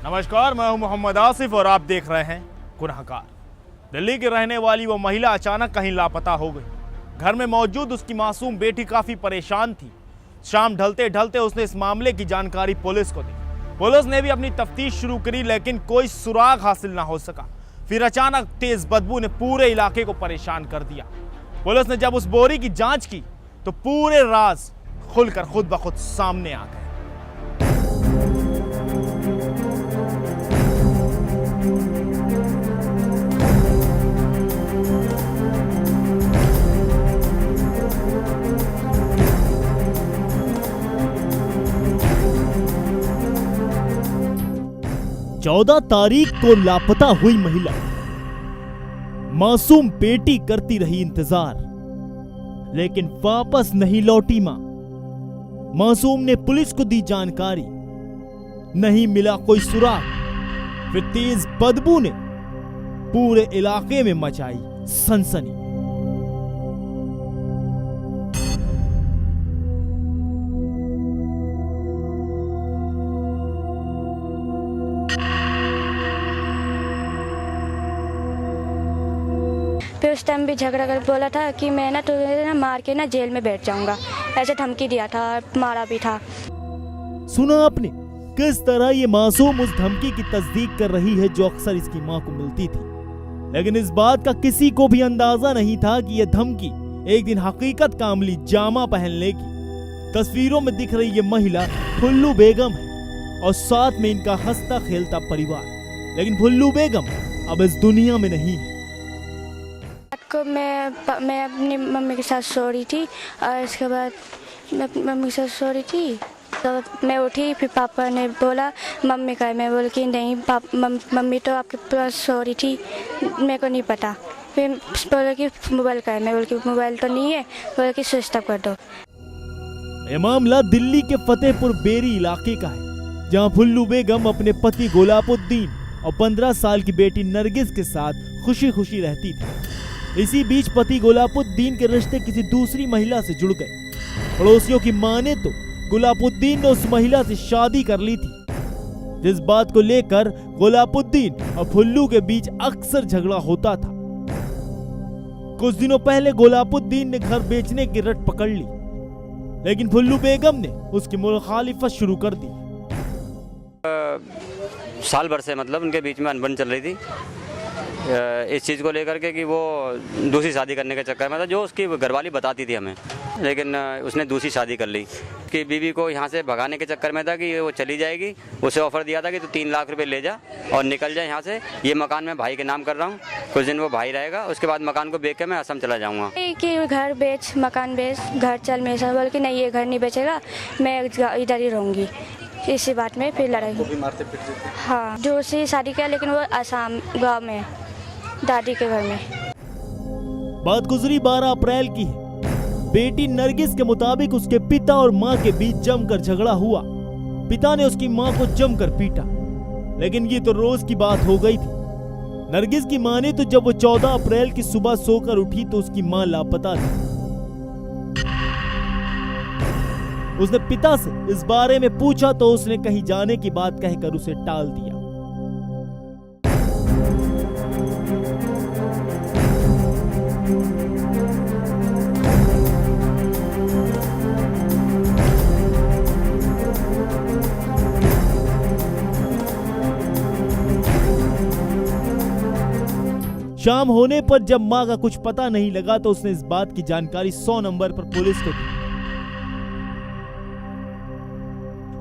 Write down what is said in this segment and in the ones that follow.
नमस्कार, मैं हूं मोहम्मद आसिफ और आप देख रहे हैं गुनहगार। दिल्ली की रहने वाली वो महिला अचानक कहीं लापता हो गई। घर में मौजूद उसकी मासूम बेटी काफी परेशान थी। शाम ढलते ढलते उसने इस मामले की जानकारी पुलिस को दी। पुलिस ने भी अपनी तफ्तीश शुरू करी, लेकिन कोई सुराग हासिल ना हो सका। फिर अचानक तेज बदबू ने पूरे इलाके को परेशान कर दिया। पुलिस ने जब उस बोरी की जांच की तो पूरे राज खुलकर खुद ब खुद सामने आ गए। चौदह तारीख को लापता हुई महिला, मासूम बेटी करती रही इंतजार, लेकिन वापस नहीं लौटी मां। मासूम ने पुलिस को दी जानकारी, नहीं मिला कोई सुराग। फिर तेज बदबू ने पूरे इलाके में मचाई सनसनी। फिर उस टाइम भी झगड़ा कर बोला था कि मैं ना तुझे ना मार के ना जेल में बैठ जाऊंगा, ऐसे धमकी दिया था, मारा भी था। सुना आपने किस तरह ये मासूम उस धमकी की तस्दीक कर रही है जो अक्सर इसकी मां को मिलती थी, लेकिन इस बात का किसी को भी अंदाजा नहीं था कि यह धमकी एक दिन हकीकत का अमली जामा पहन लेगी। तस्वीरों में दिख रही ये महिला फुल्लू बेगम है और साथ में इनका हंसता खेलता परिवार, लेकिन फुल्लू बेगम अब इस दुनिया में नहीं है। को मैं अपनी मम्मी के साथ सो रही थी और इसके बाद मैं अपनी मम्मी के साथ सो रही थी तो मैं उठी। फिर पापा ने बोला मम्मी का है। मैं बोली कि नहीं मम्मी तो आपके पास सो रही थी, मेरे को नहीं पता। फिर बोले कि मोबाइल का है। मैं बोली कि मोबाइल तो नहीं है। बोले कि स्विच ऑफ कर दो। ये मामला दिल्ली के फतेहपुर बेरी इलाके का है, जहां फुल्लू बेगम अपने पति गुलाबुद्दीन और 15 साल की बेटी नरगिस के साथ खुशी खुशी रहती थी। इसी बीच पति गुलाबुद्दीन के रिश्ते किसी दूसरी महिला से जुड़ गए। पड़ोसियों की माने तो गुलाबुद्दीन ने उस महिला से शादी कर ली थी, जिस बात को लेकर गुलाबुद्दीन और फुल्लू के बीच अक्सर झगड़ा होता था। कुछ दिनों पहले गुलाबुद्दीन ने घर बेचने की रट पकड़ ली, लेकिन फुल्लू बेगम ने उसकी मुखालिफत शुरू कर दी। साल भर से मतलब उनके बीच में अनबन चल रही थी इस चीज़ को लेकर के कि वो दूसरी शादी करने के चक्कर में था, जो उसकी घरवाली बताती थी हमें, लेकिन उसने दूसरी शादी कर ली। कि बीवी को यहाँ से भगाने के चक्कर में था कि वो चली जाएगी। उसे ऑफर दिया था कि तू 3 लाख रुपए ले जा और निकल जा यहाँ से, ये मकान मैं भाई के नाम कर रहा हूँ, कुछ दिन वो भाई रहेगा, उसके बाद मकान को बेच के मैं असम चला जाऊँगा। कि घर बेच, मकान बेच, घर चल मेरे साथ। बोल कि नहीं ये घर नहीं बेचेगा, मैं इधर ही रहूँगी। इसी बात में फिर लड़ाई हुई। मारते पीटते थे। हाँ, दूसरी शादी किया, लेकिन वो असम गाँव में दादी के घर में। बात गुजरी 12 अप्रैल की है। बेटी नरगिस के मुताबिक उसके पिता और मां के बीच जमकर झगड़ा हुआ। पिता ने उसकी मां को जमकर पीटा, लेकिन ये तो रोज की बात हो गई थी। नरगिस की माने तो जब वो 14 अप्रैल की सुबह सोकर उठी तो उसकी मां लापता थी। उसने पिता से इस बारे में पूछा तो उसने कहीं जाने की बात कहकर उसे टाल दिया। शाम होने पर जब मां का कुछ पता नहीं लगा तो उसने इस बात की जानकारी 100 नंबर पर पुलिस को दी,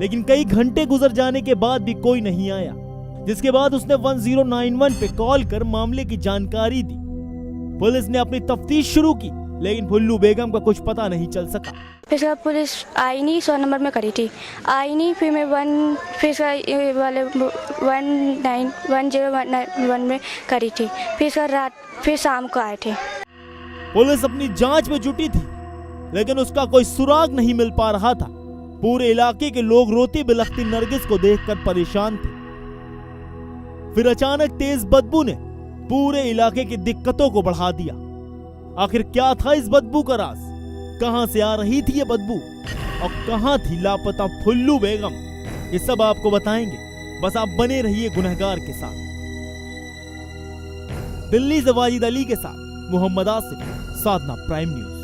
लेकिन कई घंटे गुजर जाने के बाद भी कोई नहीं आया, जिसके बाद उसने 1091 पे कॉल कर मामले की जानकारी दी। पुलिस ने अपनी तफ्तीश शुरू की, लेकिन फुल्लू बेगम का कुछ पता नहीं चल सका। फिर पुलिस आई नहीं, 100 नंबर में करी थी, आई नहीं। फिर मैं 1091 में करी थी। फिर शाम को आए थे। पुलिस अपनी जांच में जुटी थी, लेकिन उसका कोई सुराग नहीं मिल पा रहा था। पूरे इलाके के लोग रोती बिलखती नरगिस को देखकर परेशान थे। फिर अचानक तेज बदबू ने पूरे इलाके की दिक्कतों को बढ़ा दिया। आखिर क्या था इस बदबू का राज? कहां से आ रही थी ये बदबू और कहां थी लापता फुल्लू बेगम? ये सब आपको बताएंगे बस आप बने रहिए गुनहगार के साथ। दिल्ली से वाजिद अली के साथ मोहम्मद आसिफ, साधना प्राइम न्यूज।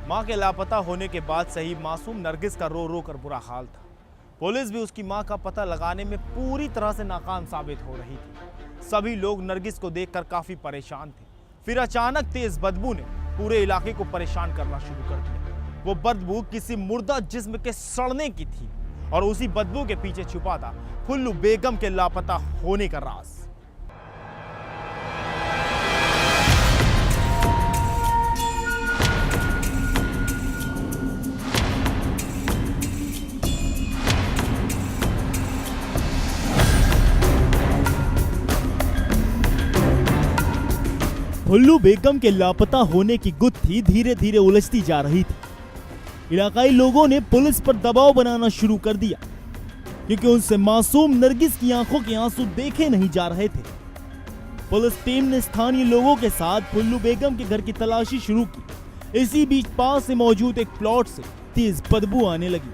मां के लापता होने के बाद से ही मासूम नरगिस का रो रो कर बुरा हाल था। पुलिस भी उसकी मां का पता लगाने में पूरी तरह से नाकाम साबित हो रही थी। सभी लोग नरगिस को देखकर काफी परेशान थे। फिर अचानक तेज बदबू ने पूरे इलाके को परेशान करना शुरू कर दिया। वो बदबू किसी मुर्दा जिस्म के सड़ने की थी और उसी बदबू के पीछे छुपा था फुल्लू बेगम के लापता होने का राज। फुल्लू बेगम के लापता होने की गुत्थी धीरे धीरे उलझती जा रही थी। इलाकाई लोगों ने पुलिस पर दबाव बनाना शुरू कर दिया क्योंकि उनसे मासूम नरगिस की आंखों के आंसू देखे नहीं जा रहे थे। पुलिस टीम ने स्थानीय लोगों के साथ फुल्लू बेगम के घर की तलाशी शुरू की। इसी बीच पास से मौजूद एक प्लॉट से तेज बदबू आने लगी।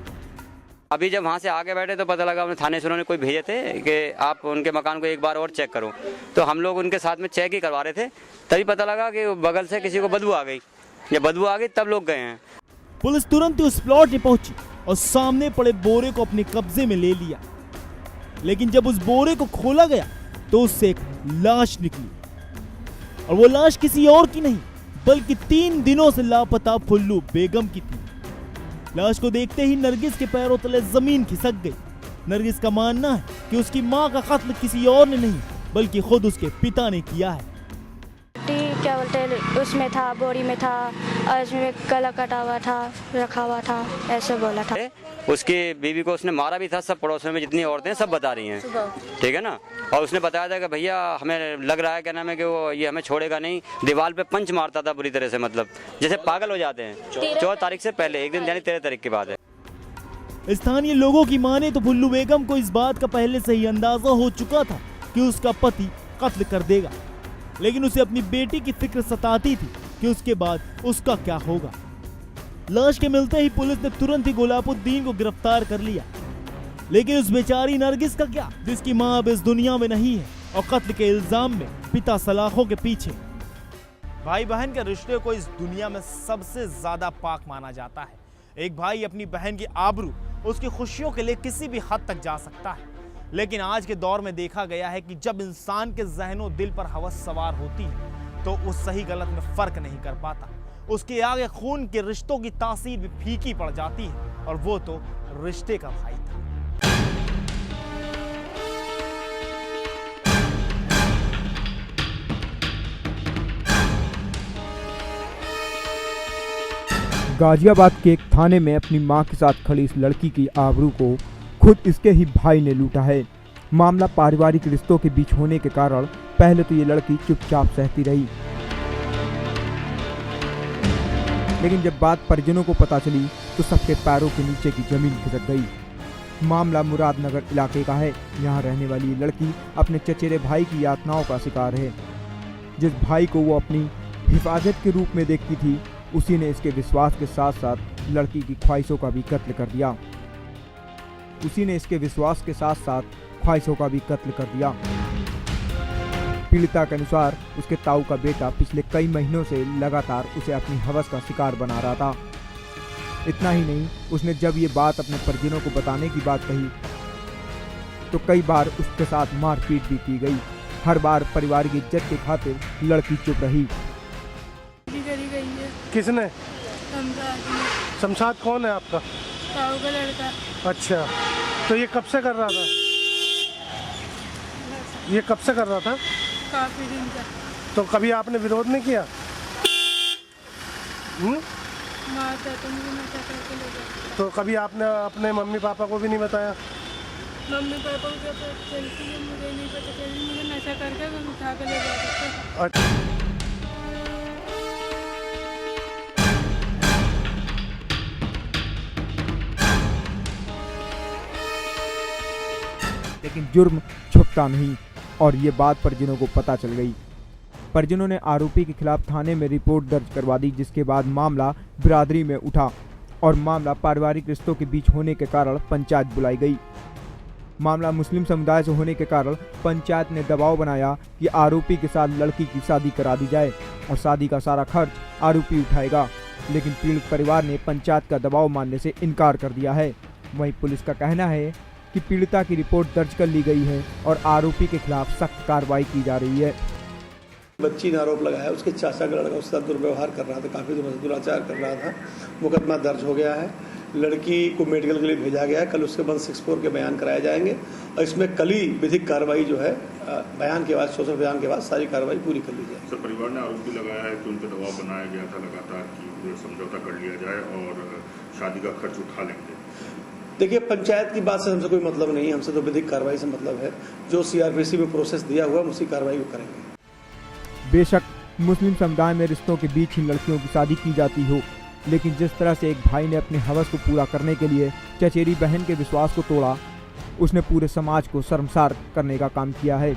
अभी जब वहाँ से आगे बैठे तो पता लगा, उन्हें थाने से उन्होंने कोई भेजे थे कि आप उनके मकान को एक बार और चेक करो। तो हम लोग उनके साथ में चेक ही करवा रहे थे, तभी पता लगा कि बगल से किसी को बदबू आ गई। जब बदबू आ गई तब लोग गए हैं। पुलिस तुरंत ही उस प्लॉट में पहुंची और सामने पड़े बोरे को अपने कब्जे में ले लिया। लेकिन जब उस बोरे को खोला गया तो उससे एक लाश निकली और वो लाश किसी और की नहीं बल्कि 3 दिनों से लापता फुल्लू बेगम की थी। लाश को देखते ही नरगिस के पैरों तले जमीन खिसक गई। नरगिस का मानना है कि उसकी मां का कत्ल किसी और ने नहीं बल्कि खुद उसके पिता ने किया है। क्या बोलते हैं, उसमें था, बोरी में था और इसमें गला कटा हुआ था, रखा हुआ था, ऐसे बोला था। उसकी बीवी को उसने मारा भी था। सब पड़ोसियों में जितनी औरतें हैं सब बता रही हैं, ठीक है ना। और उसने बताया था कि भैया हमें लग रहा है, क्या नाम है, कि वो ये हमें छोड़ेगा नहीं। दीवार पे पंच मारता था बुरी तरह से, मतलब जैसे पागल हो जाते हैं। 14 तारीख से पहले, एक दिन यानी 13 तारीख की बात है। स्थानीय लोगों की माने तो फुल्लू बेगम को इस बात का पहले से ही अंदाजा हो चुका था कि उसका पति कत्ल कर देगा, लेकिन उसे अपनी बेटी की फिक्र सताती थी कि उसके बाद उसका क्या होगा। लाश के मिलते ही पुलिस ने तुरंत ही गुलाबुद्दीन को गिरफ्तार कर लिया। लेकिन उस बेचारी नरगिस का क्या, जिसकी मां अब इस दुनिया में नहीं है और कत्ल के इल्जाम में पिता सलाखों के पीछे। भाई बहन के रिश्ते को इस दुनिया में सबसे ज्यादा पाक माना जाता है। एक भाई अपनी बहन की आबरू, उसकी खुशियों के लिए किसी भी हद तक जा सकता है। लेकिन आज के दौर में देखा गया है कि जब इंसान के ज़हनों दिल पर हवस सवार होती है तो उस सही गलत में फर्क नहीं कर पाता। उसके आगे खून के रिश्तों की तासीर भी फीकी पड़ जाती है और वो तो रिश्ते का भाई था। गाजियाबाद के एक थाने में अपनी मां के साथ खड़ी इस लड़की की आबरू को खुद इसके ही भाई ने लूटा है। मामला पारिवारिक रिश्तों के बीच होने के कारण पहले तो ये लड़की चुपचाप सहती रही, लेकिन जब बात परिजनों को पता चली तो सबके पैरों के नीचे की जमीन खिसक गई। मामला मुरादनगर इलाके का है। यहाँ रहने वाली ये लड़की अपने चचेरे भाई की यातनाओं का शिकार है। जिस भाई को वो अपनी हिफाजत के रूप में देखती थी, उसी ने इसके विश्वास के साथ साथ लड़की की ख्वाहिशों का भी कत्ल कर दिया। पीड़िता के अनुसार उसके ताऊ का बेटा पिछले कई महीनों से लगातार उसे अपनी हवस का शिकार बना रहा था। इतना ही नहीं, उसने जब ये बात अपने परिजनों को बताने की बात कही तो कई बार उसके साथ मारपीट भी की गई। हर बार परिवार की इज्जत की खातिर लड़की चुप रही। किसने? शमशाद कौन है आपका? ताऊ का लड़का। अच्छा, तो ये कब से कर रहा था? ये कब से कर रहा था? काफी दिन का। तो कभी आपने विरोध नहीं किया? मारता तो मुझे नशा करके ले गया। तो कभी आपने अपने मम्मी पापा को भी नहीं बताया? मम्मी पापा को क्या पता चलती है, मुझे नहीं पता चली। मुझे नशा करके उठा के ले जाता। अच्छा, लेकिन जुर्म छुपता नहीं और ये बात परिजनों को पता चल गई। परिजनों ने आरोपी के खिलाफ थाने में रिपोर्ट दर्ज करवा दी, जिसके बाद मामला बिरादरी में उठा। और मामला पारिवारिक रिश्तों के बीच होने के कारण पंचायत बुलाई गई। मामला मुस्लिम समुदाय से होने के कारण पंचायत ने दबाव बनाया कि आरोपी के साथ लड़की की शादी करा दी जाए और शादी का सारा खर्च आरोपी उठाएगा, लेकिन पीड़ित परिवार ने पंचायत का दबाव मानने से इनकार कर दिया है। वहीं पुलिस का कहना है कि पीड़िता की रिपोर्ट दर्ज कर ली गई है और आरोपी के खिलाफ सख्त कार्रवाई की जा रही है। बच्ची ने आरोप लगाया उसके चाचा का लड़का उसके साथ दुर्व्यवहार कर रहा था, काफ़ी दिनों से दुराचार कर रहा था। मुकदमा दर्ज हो गया है, लड़की को मेडिकल के लिए भेजा गया है। कल उसके 164 के बयान कराए जाएंगे और इसमें कल ही विधिक कार्रवाई जो है बयान के बाद, सोशल बयान के बाद सारी कार्रवाई पूरी कर ली जाएगी। सर, परिवार ने आरोप भी लगाया है कि उन पर दबाव बनाया गया था लगातार कि समझौता कर लिया जाए और शादी का खर्च उठा लेंगे। देखिए, पंचायत की बात से हमसे कोई मतलब नहीं है, हमसे तो विधिक कार्रवाई से मतलब है। जो CRPC में प्रोसेस दिया हुआ उसी कार्रवाई को करेंगे। बेशक मुस्लिम समुदाय में रिश्तों के बीच ही लड़कियों की शादी की जाती हो, लेकिन जिस तरह से एक भाई ने अपने हवस को पूरा करने के लिए चचेरी बहन के विश्वास को तोड़ा, उसने पूरे समाज को शर्मसार करने का काम किया है।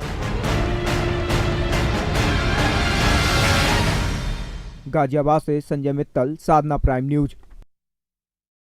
गाजियाबाद से संजय मित्तल, साधना प्राइम न्यूज।